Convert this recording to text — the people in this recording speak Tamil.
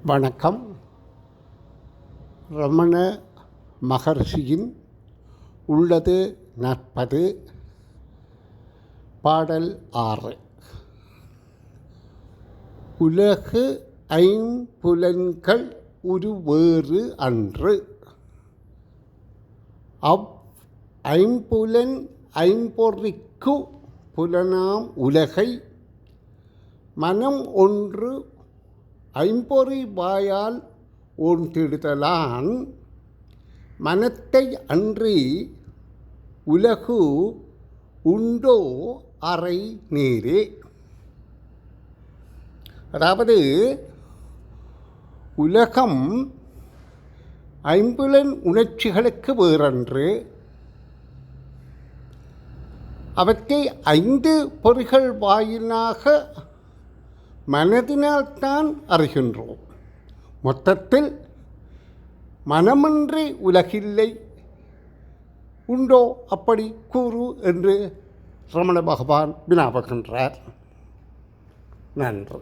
வணக்கம். ரமண மகர்ஷியின் உள்ளது நற்பது பாடல் 6. உலகு ஐம்புலன்கள் உருவேறு அன்று. ஐம்புலன் ஐம்பொறிக்கு புலனாம் உலகை மனம் ஒன்று ஐம்பொறி வாயால் ஓன்றிடுதலான் மனத்தை அன்றி உலகு உண்டோ அறை நீரே. அதாவது உலகம் ஐம்புலன் உணர்ச்சிகளுக்கு வேறன்று. அவற்றை 5 பொறிகள் வாயிலாக மனதினால்தான் அறிகின்றோம். மொத்தத்தில் மனமின்றி உலகில்லை, உண்டோ அப்படி கூறு என்று ரமண பகவான் வினாவுகின்றார். நன்றி.